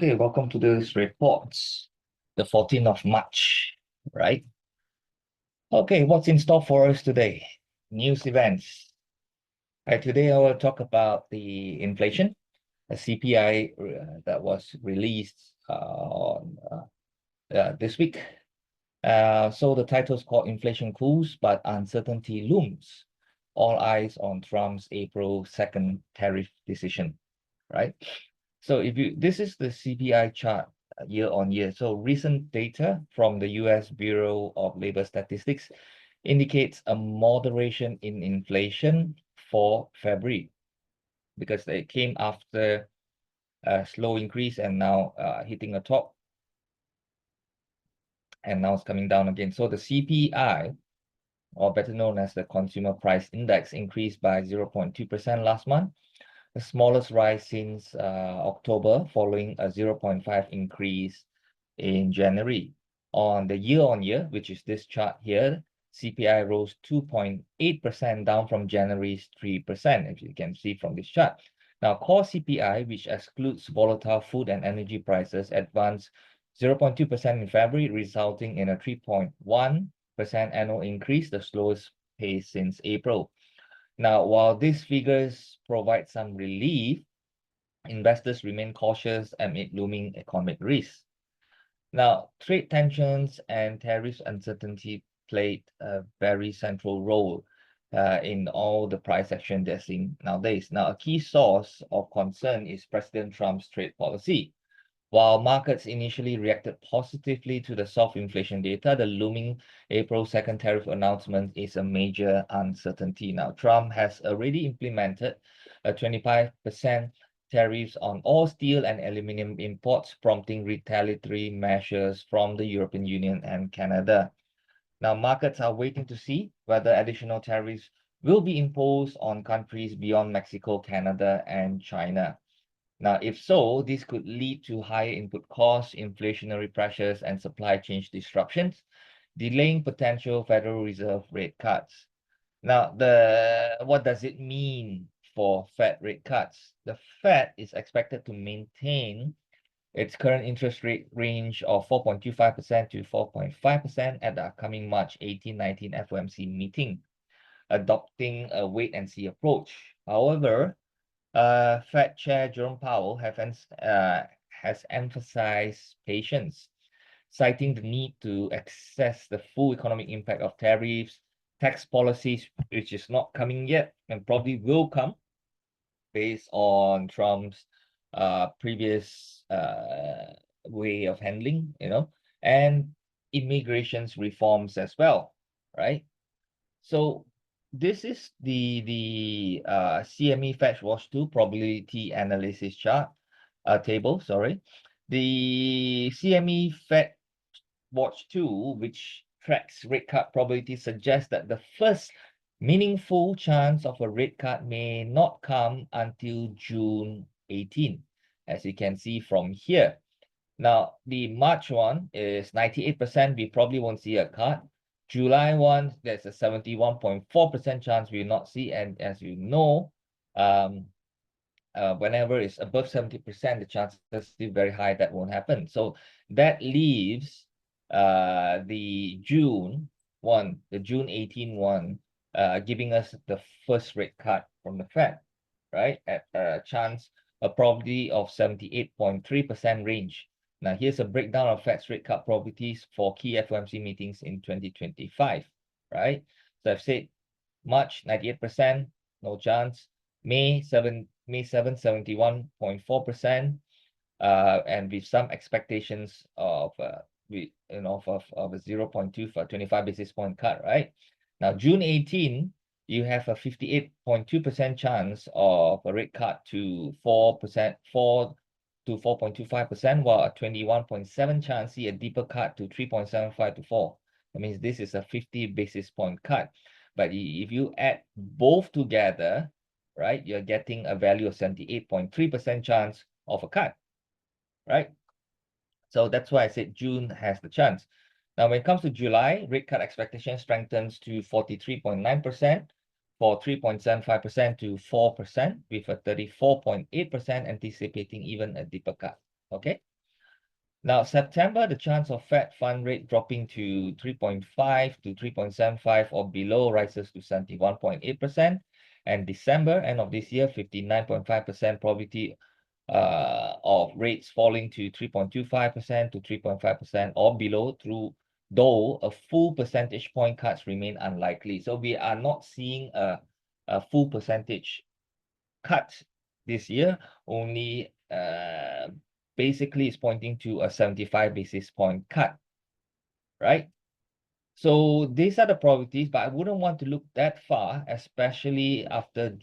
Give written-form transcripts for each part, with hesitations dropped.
Okay, welcome to this reports, the 14th of March, right? Okay, what's in store for us today? News events. Today I will talk about the inflation, the CPI that was released on this week. So the title is called Inflation Cools, but Uncertainty Looms. All eyes on Trump's April 2nd tariff decision, right? So this is the CPI chart year on year. So recent data from the US Bureau of Labor Statistics indicates a moderation in inflation for February because it came after a slow increase and now hitting a top, and now it's coming down again. So the CPI, or better known as the Consumer Price Index, increased by 0.2% last month, the smallest rise since October, following a 0.5 increase in January. On the year-on-year, which is this chart here, CPI rose 2.8%, down from January's 3%, if you can see from this chart. Now, core CPI, which excludes volatile food and energy prices, advanced 0.2% in February, resulting in a 3.1% annual increase, the slowest pace since April. Now, while these figures provide some relief, investors remain cautious amid looming economic risks. Now, trade tensions and tariff uncertainty played a very central role in all the price action they're seeing nowadays. Now, a key source of concern is President Trump's trade policy. While markets initially reacted positively to the soft inflation data, the looming April 2nd tariff announcement is a major uncertainty. Now, Trump has already implemented a 25% tariffs on all steel and aluminum imports, prompting retaliatory measures from the European Union and Canada. Now, markets are waiting to see whether additional tariffs will be imposed on countries beyond Mexico, Canada, and China. Now, if so, this could lead to higher input costs, inflationary pressures, and supply chain disruptions, delaying potential Federal Reserve rate cuts. Now, what does it mean for Fed rate cuts? The Fed is expected to maintain its current interest rate range of 4.25% to 4.5% at the upcoming March 18-19 FOMC meeting, adopting a wait-and-see approach. However, Fed Chair Jerome Powell has emphasized patience, citing the need to assess the full economic impact of tariffs, tax policies, which is not coming yet and probably will come based on Trump's previous way of handling, and immigration's reforms as well, right? So this is the CME Fetch Watch 2 probability analysis chart table, sorry. The CME Fed Watch 2, which tracks rate cut probability, suggests that the first meaningful chance of a rate cut may not come until June 18, as you can see from here. Now, the March one is 98%. We probably won't see a cut. July one, there's a 71.4% chance we will not see. And as you know, whenever it's above 70%, the chances are still very high that won't happen. So that leaves the June 18 one, giving us the first rate cut from the Fed, right? At a probability of 78.3% range. Now, here's a breakdown of Fed's rate cut probabilities for key FOMC meetings in 2025, right? So I've said March, 98%, no chance. May 7, 71.4%, and with some expectations of a 0.2 for 25 basis point cut, right? Now, June 18, you have a 58.2% chance of a rate cut to 4% to 4.25%, while a 21.7% chance see a deeper cut to 3.75 to 4. That means this is a 50 basis point cut. But if you add both together, right, you're getting a value of 78.3% chance of a cut, right? So that's why I said June has the chance. Now, when it comes to July, rate cut expectation strengthens to 43.9%, for 3.75% to 4%, with a 34.8% anticipating even a deeper cut. Okay, Now, September, the chance of Fed fund rate dropping to 3.5 to 3.75 or below rises to 71.8%. And December, end of this year, 59.5% probability of rates falling to 3.25% to 3.5% or below, though a full percentage point cuts remain unlikely. So we are not seeing a full percentage cut this year. Only basically it's pointing to a 75 basis point cut, right? So these are the probabilities, but I wouldn't want to look that far, especially after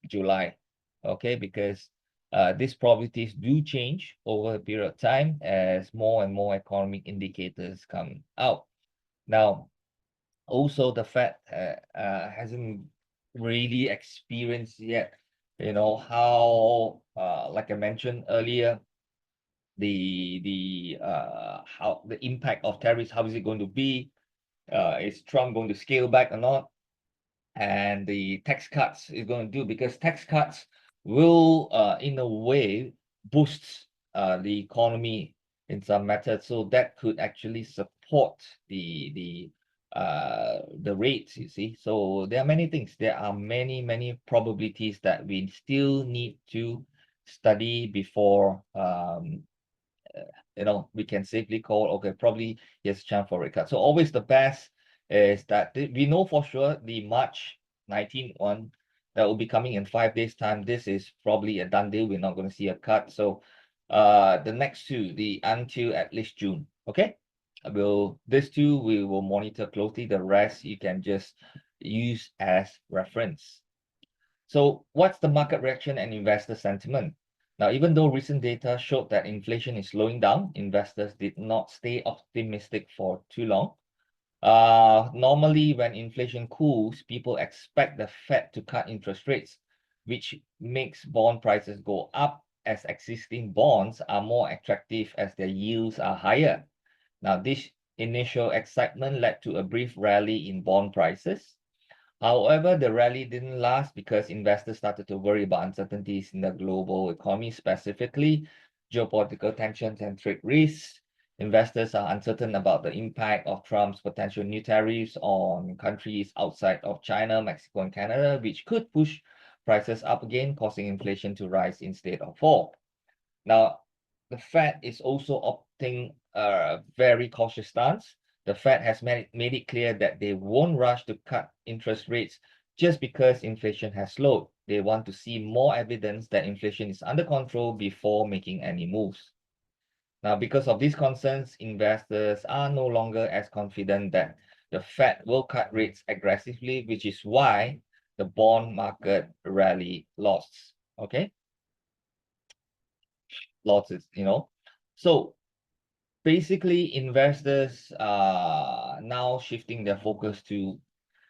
July, okay? Because these probabilities do change over a period of time as more and more economic indicators come out. Now, also the Fed hasn't really experienced yet, how, like I mentioned earlier, how the impact of tariffs, how is it going to be? Is Trump going to scale back or not? And the tax cuts is going to do, because tax cuts will, in a way, boost the economy in some method. So that could actually support the rates, you see. So there are many things. There are many probabilities that we still need to study before we can safely call, okay, probably here's a chance for rate cut. So always the best is that we know for sure the March 19th one that will be coming in 5 days time. This is probably a done deal. We're not going to see a cut. So the next two, the until at least June, okay? These two we will monitor closely. The rest you can just use as reference. So what's the market reaction and investor sentiment? Now, even though recent data showed that inflation is slowing down, investors did not stay optimistic for too long. Normally, when inflation cools, people expect the Fed to cut interest rates, which makes bond prices go up as existing bonds are more attractive as their yields are higher. Now, this initial excitement led to a brief rally in bond prices. However, the rally didn't last because investors started to worry about uncertainties in the global economy, specifically geopolitical tensions and trade risks. Investors are uncertain about the impact of Trump's potential new tariffs on countries outside of China, Mexico, and Canada, which could push prices up again, causing inflation to rise instead of fall. Now, the Fed is also opting a very cautious stance. The Fed has made it clear that they won't rush to cut interest rates just because inflation has slowed. They want to see more evidence that inflation is under control before making any moves. Now, because of these concerns, investors are no longer as confident that the Fed will cut rates aggressively, which is why the bond market rally lost. Okay? Losses, So basically, investors are now shifting their focus to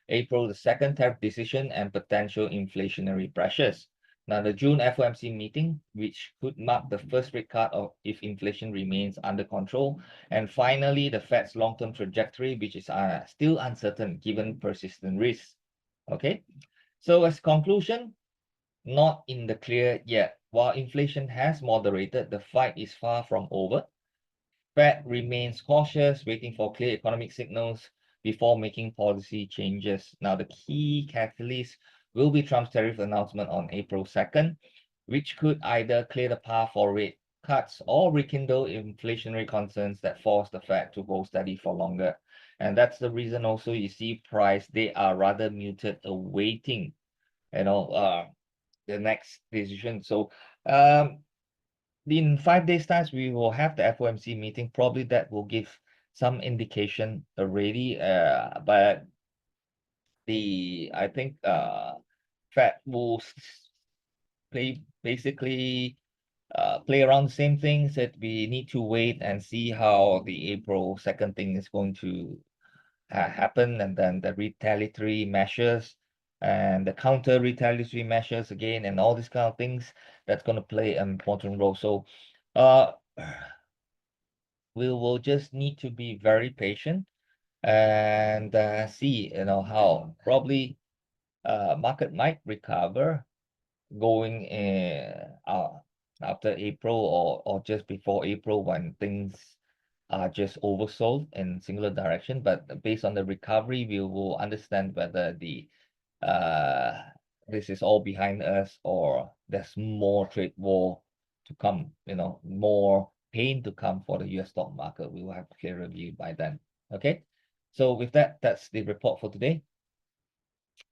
April the 2nd tariff decision and potential inflationary pressures. Now, the June FOMC meeting, which could mark the first rate cut if inflation remains under control. And finally, the Fed's long-term trajectory, which is still uncertain given persistent risks. Okay, so as conclusion, not in the clear yet. While inflation has moderated, the fight is far from over. Fed remains cautious, waiting for clear economic signals before making policy changes. Now, the key catalyst will be Trump's tariff announcement on April 2nd, which could either clear the path for rate cuts or rekindle inflationary concerns that force the Fed to hold steady for longer. And that's the reason also you see price, they are rather muted, awaiting, the next decision. So in 5 days time we will have the FOMC meeting. Probably that will give some indication already, but I think Fed will basically play around the same things, that we need to wait and see how the April 2nd thing is going to happen, and then the retaliatory measures and the counter retaliatory measures again, and all these kind of things that's going to play an important role. So uh we will just need to be very patient and see how probably market might recover going after April or just before April when things are just oversold in singular direction. But based on the recovery, we will understand whether this is all behind us or there's more trade war to come, more pain to come for the US stock market. We will have a clearer view by then. Okay. So with that, that's the report for today.